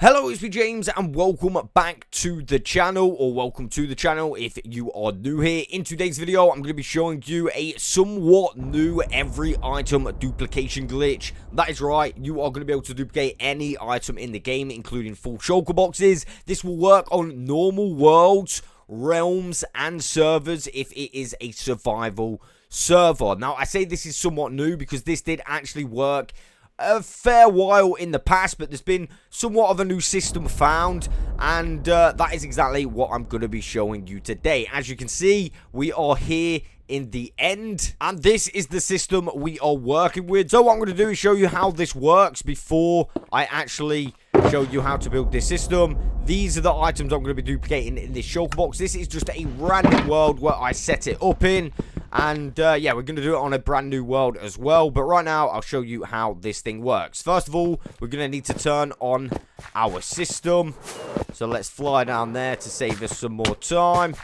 Hello, it's me James and welcome back to the channel, or welcome to the channel if you are new here. In today's video, I'm going to be showing you a somewhat new every item duplication glitch. That is right, you are going to be able to duplicate any item in the game, including full shulker boxes. This will work on normal worlds, realms, and servers if it is a survival server. Now, I say this is somewhat new because this did actually work a fair while in the past, but there's been somewhat of a new system found, and that is exactly what I'm going to be showing you today. As you can see, we are here in the end, and this is the system we are working with. So what I'm going to do is show you how this works before I actually show you how to build this system. These are the items I'm going to be duplicating in this shulker box. This is just a random world where I set it up in. And, yeah, we're going to do it on a brand new world as well. But right now, I'll show you how this thing works. First of all, we're going to need to turn on our system. So let's fly down there to save us some more time.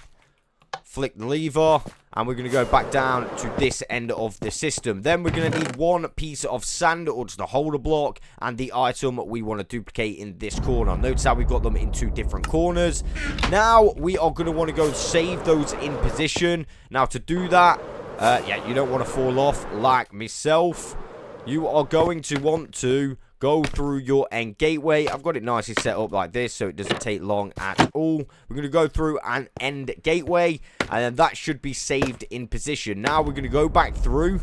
Flick the lever. And we're going to go back down to this end of the system. Then we're going to need one piece of sand, or just a holder block, and the item we want to duplicate in this corner. Notice how we've got them in two different corners. Now, we are going to want to go save those in position. Now, to do that, yeah, you don't want to fall off like myself. You are going to want to go through your end gateway. I've got it nicely set up like this, so it doesn't take long at all. We're going to go through an end gateway, and then that should be saved in position. Now we're going to go back through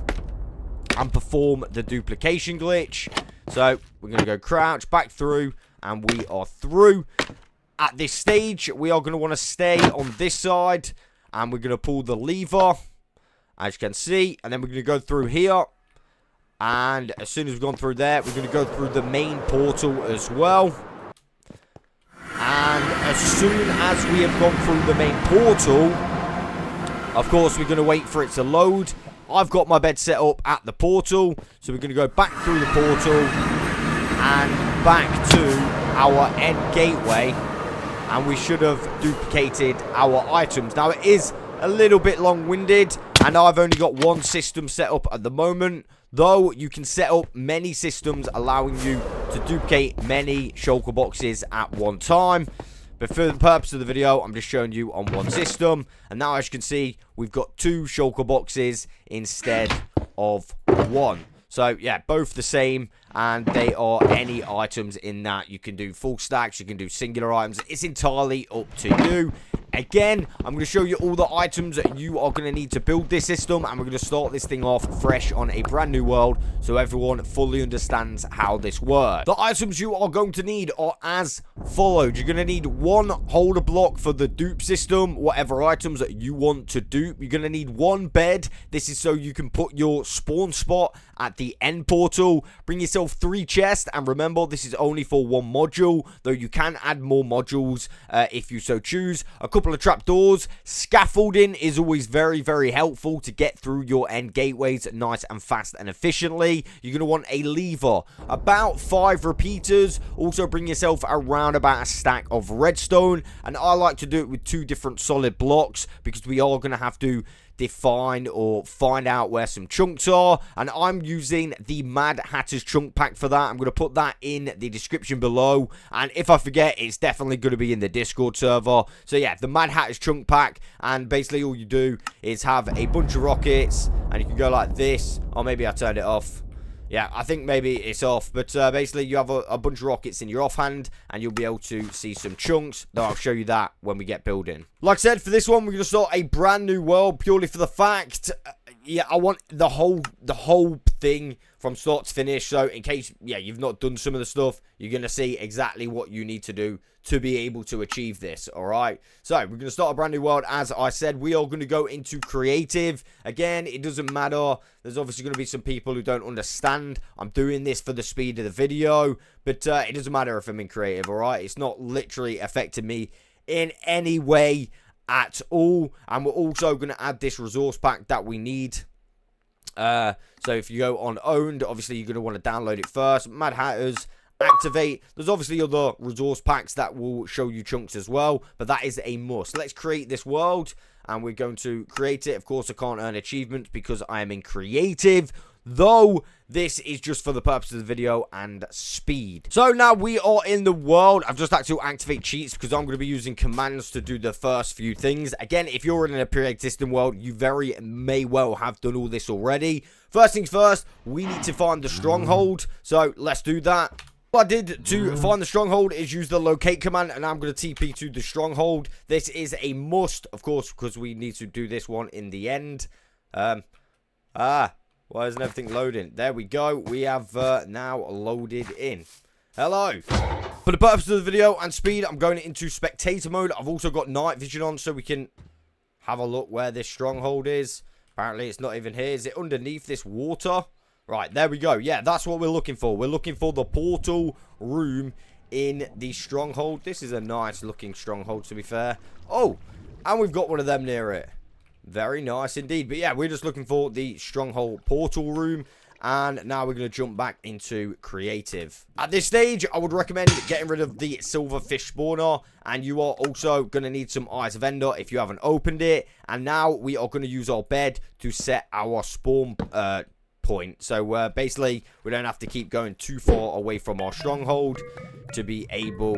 and perform the duplication glitch. So we're going to go crouch, back through, and we are through. At this stage, we are going to want to stay on this side, and we're going to pull the lever, as you can see, and then we're going to go through here. And as soon as we've gone through there, we're going to go through the main portal as well. And as soon as we have gone through the main portal, of course, we're going to wait for it to load. I've got my bed set up at the portal. So we're going to go back through the portal and back to our end gateway. And we should have duplicated our items. Now, it is a little bit long-winded, and I've only got one system set up at the moment. Though you can set up many systems allowing you to duplicate many shulker boxes at one time. But for the purpose of the video, I'm just showing you on one system. And now, as you can see, we've got two shulker boxes instead of one. So, yeah, both the same, and they are any items in that. You can do full stacks, you can do singular items. It's entirely up to you. Again, I'm going to show you all the items that you are going to need to build this system, and we're going to start this thing off fresh on a brand new world so everyone fully understands how this works. The items you are going to need are as followed. You're going to need one holder block for the dupe system, whatever items that you want to dupe. You're going to need one bed. This is so you can put your spawn spot at the end portal. Bring yourself 3 chests, and remember, this is only for one module, though you can add more modules if you so choose. A couple of trapdoors. Scaffolding is always very, very helpful to get through your end gateways nice and fast and efficiently. You're going to want a lever, about 5 repeaters. Also bring yourself around about a stack of redstone, and I like to do it with 2 different solid blocks because we are going to have to define or find out where some chunks are, and I'm using the Mad Hatter's chunk pack for that. I'm going to put that in the description below, and if I forget, it's definitely going to be in the Discord server. So yeah, the Mad Hatter's chunk pack, and basically all you do is have a bunch of rockets, and you can go like this. Or maybe I turned it off. Yeah, I think maybe it's off, but basically you have a bunch of rockets in your offhand, and you'll be able to see some chunks, though I'll show you that when we get building. Like I said, for this one, we're going to start a brand new world purely for the fact, yeah, I want the whole thing from start to finish, so in case, yeah, you've not done some of the stuff, you're going to see exactly what you need to do to be able to achieve this, alright? So, we're going to start a brand new world. As I said, we are going to go into creative. Again, it doesn't matter. There's obviously going to be some people who don't understand. I'm doing this for the speed of the video, but it doesn't matter if I'm in creative, alright? It's not literally affecting me in any way at all. And we're also going to add this resource pack that we need. So if you go on owned, obviously you're going to want to download it first. Mad Hatters, activate. There's obviously other resource packs that will show you chunks as well, but that is a must. Let's create this world, and we're going to create it. Of course, I can't earn achievements because I am in creative. though this is just for the purpose of the video and speed. So now we are in the world. I've just had to activate cheats because I'm going to be using commands to do the first few things. Again, if you're in a pre-existing world, you very may well have done all this already. First things first, we need to find the stronghold. So let's do that. What I did to find the stronghold is use the locate command, and I'm going to TP to the stronghold. This is a must, of course, because we need to do this one in the end. Why isn't everything loading? There we go. We have now loaded in. Hello. For the purpose of the video and speed, I'm going into spectator mode. I've also got night vision on so we can have a look where this stronghold is. Apparently, it's not even here. Is it underneath this water? Right, there we go. Yeah, that's what we're looking for. We're looking for the portal room in the stronghold. This is a nice looking stronghold, to be fair. Oh, and we've got one of them near it. Very nice indeed. But yeah, we're just looking for the stronghold portal room. And now we're going to jump back into creative. At this stage, I would recommend getting rid of the silver fish spawner. And you are also going to need some Eyes of Ender if you haven't opened it. And now we are going to use our bed to set our spawn point. So basically, we don't have to keep going too far away from our stronghold to be able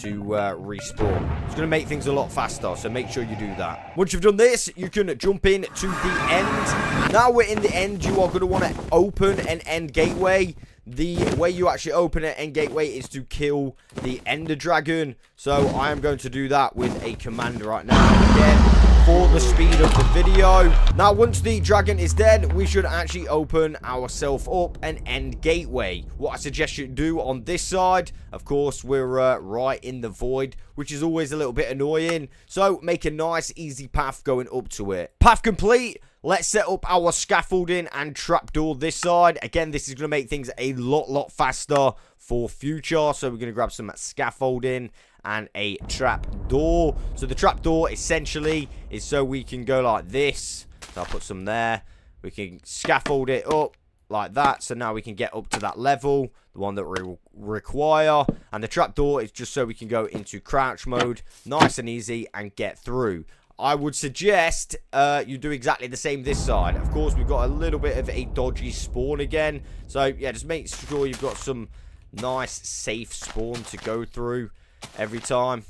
to respawn. It's going to make things a lot faster, so make sure you do that. Once you've done this, you can jump in to the end. Now we're in the end, you are going to want to open an end gateway. The way you actually open an end gateway is to kill the ender dragon. So I am going to do that with a command right now. Again, for the speed of the video. Now, once the dragon is dead, we should actually open ourselves up an end gateway. What I suggest you do on this side, of course, we're right in the void, which is always a little bit annoying. So make a nice, easy path going up to it. Path complete. Let's set up our scaffolding and trapdoor this side. Again, this is going to make things a lot faster for future. So we're going to grab some scaffolding and a trap door. So the trap door essentially is so we can go like this. So I'll put some there. We can scaffold it up like that. So now we can get up to that level, the one that we require. And the trap door is just so we can go into crouch mode, nice and easy, and get through. I would suggest you do exactly the same this side. Of course, we've got a little bit of a dodgy spawn again. So, yeah, just make sure you've got some nice, safe spawn to go through every time.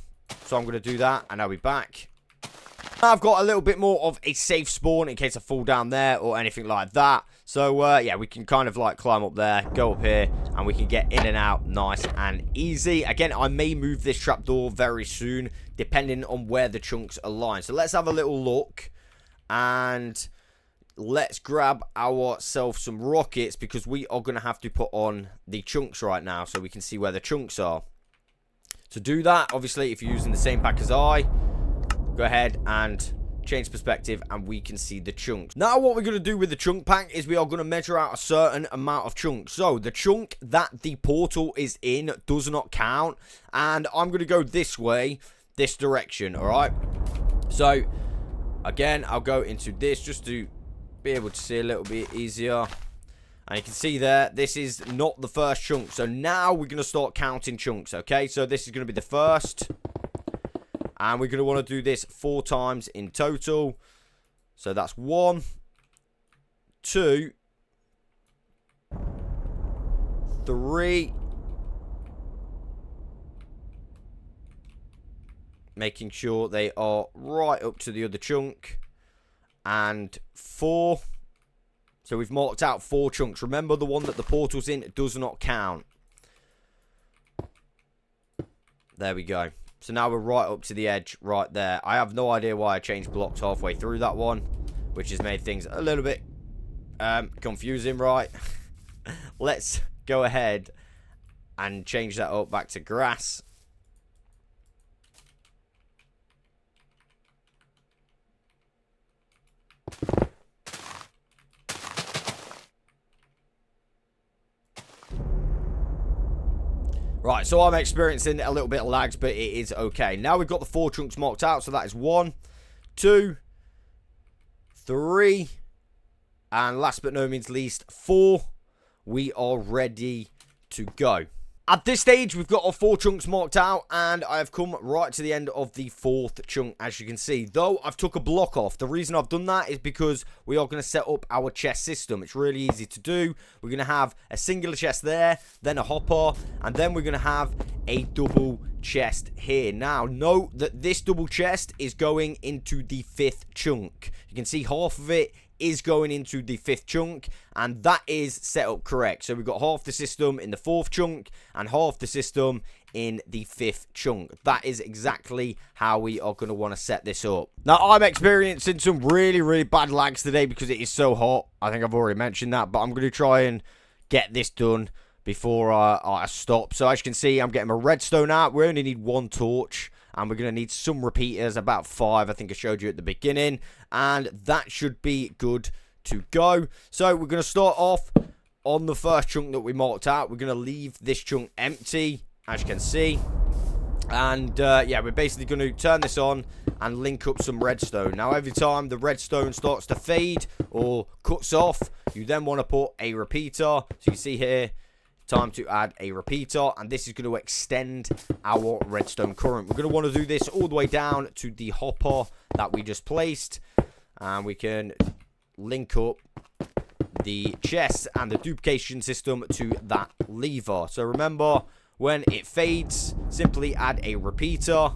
So I'm going to do that, and I'll be back. Now I've got a little bit more of a safe spawn in case I fall down there or anything like that. So, yeah, we can kind of, like, climb up there, go up here, and we can get in and out nice and easy. Again, I may move this trapdoor very soon, depending on where the chunks align. So let's have a little look, and let's grab ourselves some rockets, because we are going to have to put on the chunks right now so we can see where the chunks are. To do that, obviously, if you're using the same pack as I, go ahead and change perspective, and we can see the chunks. Now what we're going to do with the chunk pack is we are going to measure out a certain amount of chunks. So the chunk that the portal is in does not count, and I'm going to go this way, this direction. All right, so again, I'll go into this just to be able to see a little bit easier. And you can see there, this is not the first chunk. So now we're going to start counting chunks. Okay, so this is going to be the first. And we're going to want to do this 4 times in total. So that's 1, 2, 3. Making sure they are right up to the other chunk. And 4. So we've marked out 4 chunks. Remember, the one that the portal's in does not count. There we go. So now we're right up to the edge right there. I have no idea why I changed blocks halfway through that one, which has made things a little bit confusing, right? Let's go ahead and change that up back to grass. Right, so I'm experiencing a little bit of lags, but it is okay. Now we've got the 4 chunks marked out, so that is 1, 2, 3, and last but no means least, 4. We are ready to go. At this stage, we've got our 4 chunks marked out, and I have come right to the end of the 4th chunk, as you can see. Though, I've took a block off. The reason I've done that is because we are going to set up our chest system. It's really easy to do. We're going to have a singular chest there, then a hopper, and then we're going to have a double chest here. Now, note that this double chest is going into the 5th chunk. You can see half of it is going into the 5th chunk, and that is set up correct. So we've got half the system in the 4th chunk and half the system in the 5th chunk. That is exactly how we are going to want to set this up. Now, I'm experiencing some really bad lags today because it is so hot. I think I've already mentioned that, but I'm going to try and get this done before I stop. So as you can see, I'm getting my redstone out. We only need 1 torch. And we're going to need some repeaters, about 5, I think I showed you at the beginning. And that should be good to go. So we're going to start off on the first chunk that we marked out. We're going to leave this chunk empty, as you can see. And yeah, we're basically going to turn this on and link up some redstone. Now, every time the redstone starts to fade or cuts off, you then want to put a repeater. So you can see here, time to add a repeater, and this is going to extend our redstone current. We're going to want to do this all the way down to the hopper that we just placed, and we can link up the chest and the duplication system to that lever. So remember, when it fades, simply add a repeater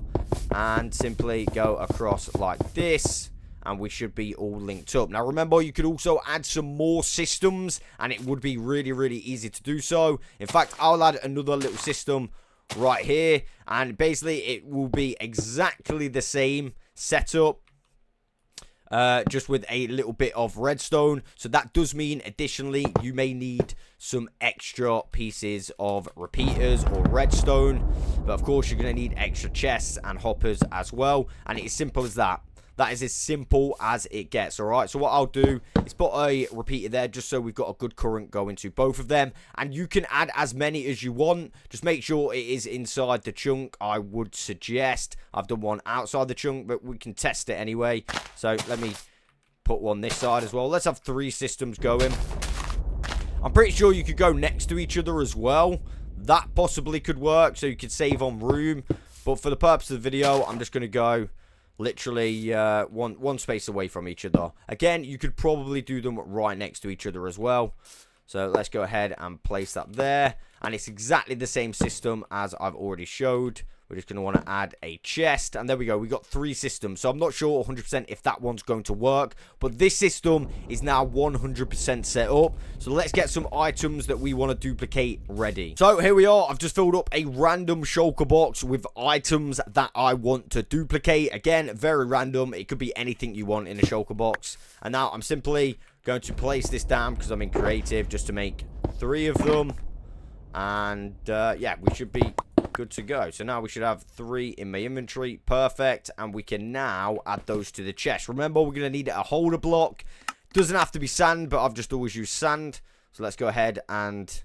and simply go across like this, and we should be all linked up. Now, remember, you could also add some more systems, and it would be really easy to do so. In fact, I'll add another little system right here, and basically, it will be exactly the same setup, just with a little bit of redstone. So that does mean, additionally, you may need some extra pieces of repeaters or redstone. But, of course, you're going to need extra chests and hoppers as well, and it's simple as that. That is as simple as it gets, alright? So what I'll do is put a repeater there just so we've got a good current going to both of them. And you can add as many as you want. Just make sure it is inside the chunk, I would suggest. I've done one outside the chunk, but we can test it anyway. So let me put one this side as well. Let's have 3 systems going. I'm pretty sure you could go next to each other as well. That possibly could work, so you could save on room. But for the purpose of the video, I'm just going to go literally one space away from each other. Again, you could probably do them right next to each other as well. So let's go ahead and place that there. And it's exactly the same system as I've already showed. We're just going to want to add a chest. And there we go. We got 3 systems. So I'm not sure 100% if that one's going to work. But this system is now 100% set up. So let's get some items that we want to duplicate ready. So here we are. I've just filled up a random shulker box with items that I want to duplicate. Again, very random. It could be anything you want in a shulker box. And now I'm simply going to place this down because I'm in creative just to make 3 of them. And yeah, we should be good to go. So now we should have 3 in my inventory. Perfect. And we can now add those to the chest. Remember, we're going to need a holder block. Doesn't have to be sand, but I've just always used sand. So let's go ahead and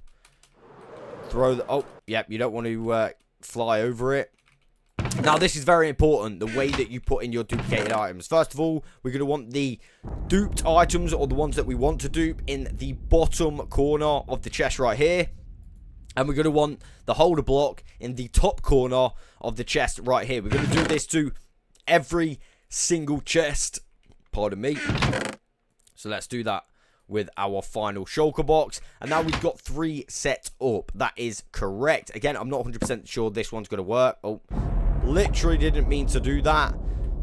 throw the... Oh, yep, you don't want to fly over it. Now, this is very important, the way that you put in your duplicated items. First of all, we're going to want the duped items, or the ones that we want to dupe, in the bottom corner of the chest right here. And we're going to want the holder block in the top corner of the chest right here. We're going to do this to every single chest. Pardon me. So let's do that with our final shulker box. And now we've got 3 set up. That is correct. Again, I'm not 100% sure this one's going to work. Oh, literally didn't mean to do that.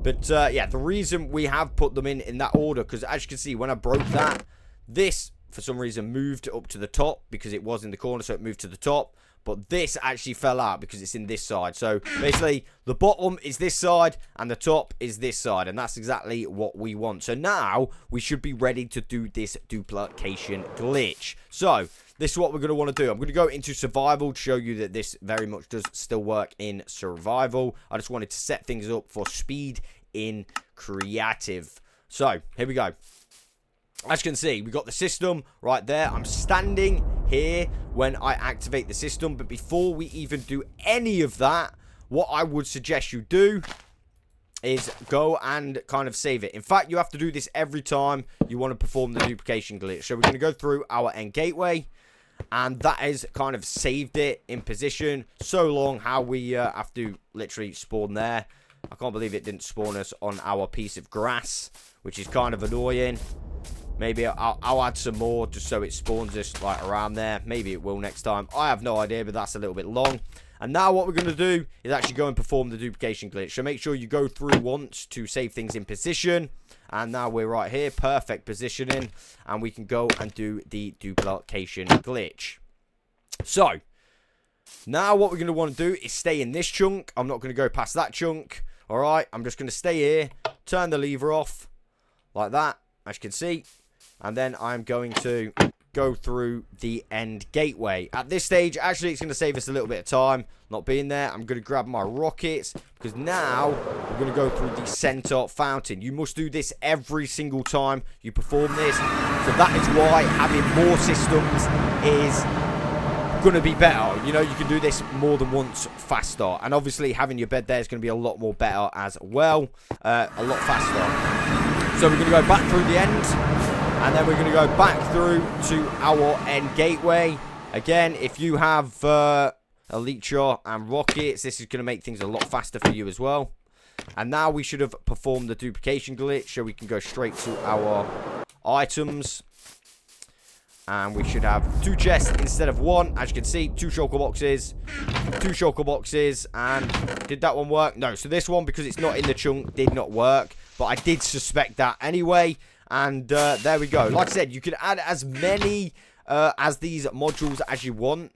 But yeah, the reason we have put them in that order, because as you can see, when I broke that, this for some reason moved up to the top because it was in the corner, so it moved to the top. But this actually fell out because it's in this side. So basically, the bottom is this side and the top is this side. And that's exactly what we want. So now we should be ready to do this duplication glitch. So this is what we're going to want to do. I'm going to go into survival to show you that this very much does still work in survival. I just wanted to set things up for speed in creative. So here we go. As you can see, we got the system right there. I'm standing here when I activate the system. But before we even do any of that, what I would suggest you do is go and kind of save it. In fact, you have to do this every time you want to perform the duplication glitch. So we're going to go through our end gateway. And that has kind of saved it in position so long how we have to literally spawn there. I can't believe it didn't spawn us on our piece of grass, which is kind of annoying. Maybe I'll add some more just so it spawns us like around there. Maybe it will next time. I have no idea, but that's a little bit long. And now what we're going to do is actually go and perform the duplication glitch. So make sure you go through once to save things in position. And now we're right here, perfect positioning. And we can go and do the duplication glitch. So, now what we're going to want to do is stay in this chunk. I'm not going to go past that chunk. Alright, I'm just going to stay here, turn the lever off, like that, as you can see. And then I'm going to go through the end gateway. At this stage, actually, it's going to save us a little bit of time not being there. I'm going to grab my rockets, because now we're going to go through the center fountain. You must do this every single time you perform this. So that is why having more systems is going to be better. You know, you can do this more than once faster. And obviously, having your bed there is going to be a lot more better as well. A lot faster. So we're going to go back through the end. And then we're going to go back through to our end gateway. Again, if you have elite shot and rockets, this is going to make things a lot faster for you as well. And now we should have performed the duplication glitch, so we can go straight to our items. And we should have 2 chests instead of 1. As you can see, 2 shulker boxes. 2 shulker boxes. And did that one work? No. So this one, because it's not in the chunk, did not work. But I did suspect that anyway. And there we go. Like I said, you can add as many as these modules as you want.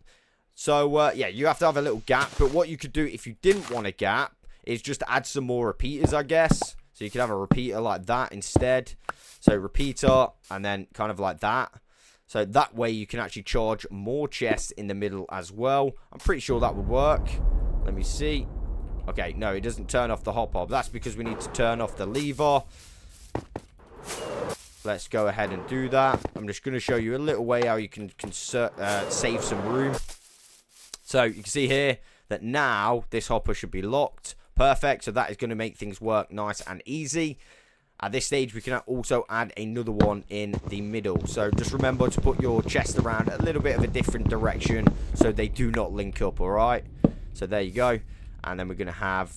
So, yeah, you have to have a little gap. But what you could do if you didn't want a gap is just add some more repeaters, I guess. So you could have a repeater like that instead. So repeater and then kind of like that. So that way you can actually charge more chests in the middle as well. I'm pretty sure that would work. Let me see. Okay, no, it doesn't turn off the hopper. That's because we need to turn off the lever. Let's go ahead and do that. I'm just going to show you a little way how you can save some room. So you can see here that now this hopper should be locked. Perfect. So that is going to make things work nice and easy. At this stage, we can also add another one in the middle. So just remember to put your chest around a little bit of a different direction so they do not link up, all right? So there you go. And then we're going to have,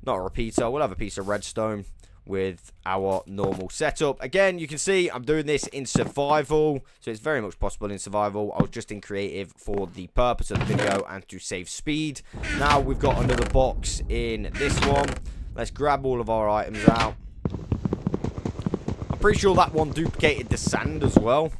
not a repeater, we'll have a piece of redstone with our normal setup. Again, you can see I'm doing this in survival, so it's very much possible in survival. I was just in creative for the purpose of the video and to save speed. Now we've got another box in this one. Let's grab all of our items out. I'm pretty sure that one duplicated the sand as well.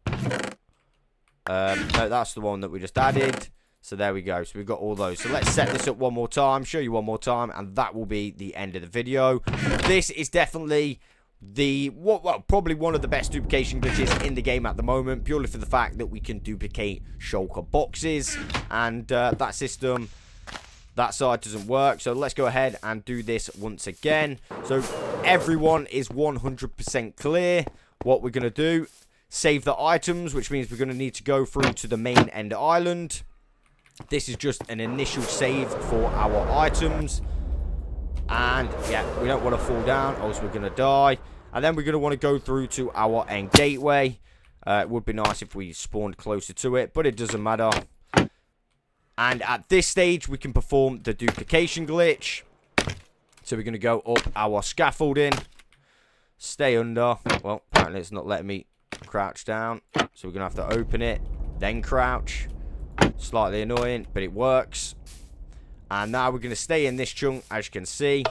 No, that's the one that we just added. So there we go. So we've got all those. So let's set this up one more time, show you one more time, and that will be the end of the video. This is definitely the, well, probably one of the best duplication glitches in the game at the moment, purely for the fact that we can duplicate shulker boxes, and that system, that side doesn't work. So let's go ahead and do this once again. So everyone is 100% clear. What we're going to do, save the items, which means we're going to need to go through to the main end island. This is just an initial save for our items. And, yeah, we don't want to fall down, or else we're going to die. And then we're going to want to go through to our end gateway. It would be nice if we spawned closer to it, but it doesn't matter. And at this stage, we can perform the duplication glitch. So we're going to go up our scaffolding. Stay under. Well, apparently it's not letting me crouch down. So we're going to have to open it, then crouch. Slightly annoying, but it works. And now we're going to stay in this chunk, as you can see.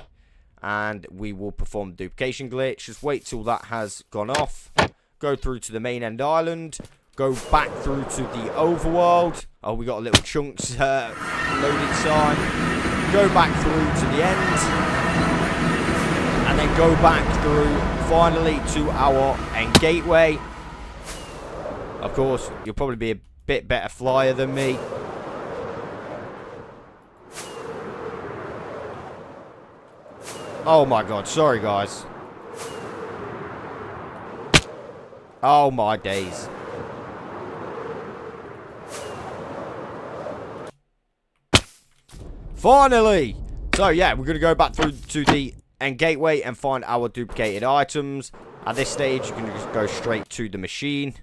And we will perform the duplication glitch. Just wait till that has gone off. Go through to the main end island. Go back through to the overworld. Oh, we got a little chunks loaded sign. Go back through to the end. And then go back through, finally, to our end gateway. Of course, you'll probably be a bit better flyer than me. Oh my god, sorry guys. Oh my days. Finally! So yeah, we're going to go back through to the end gateway and find our duplicated items. At this stage, you can just go straight to the machine.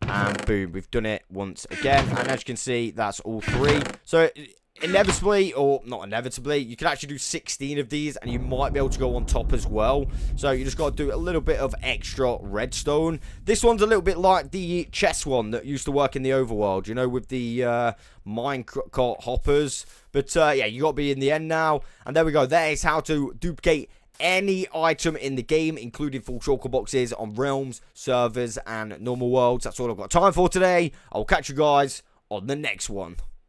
And boom, we've done it once again. And as you can see, that's all 3. So inevitably, or not inevitably, you can actually do 16 of these, and you might be able to go on top as well. So you just got to do a little bit of extra redstone. This one's a little bit like the chess one that used to work in the overworld, you know, with the minecart hoppers. But yeah, you got to be in the end now. And there we go. There is how to duplicate any item in the game, including full shulker boxes on realms, servers, and normal worlds. That's all I've got time for today. I'll catch you guys on the next one.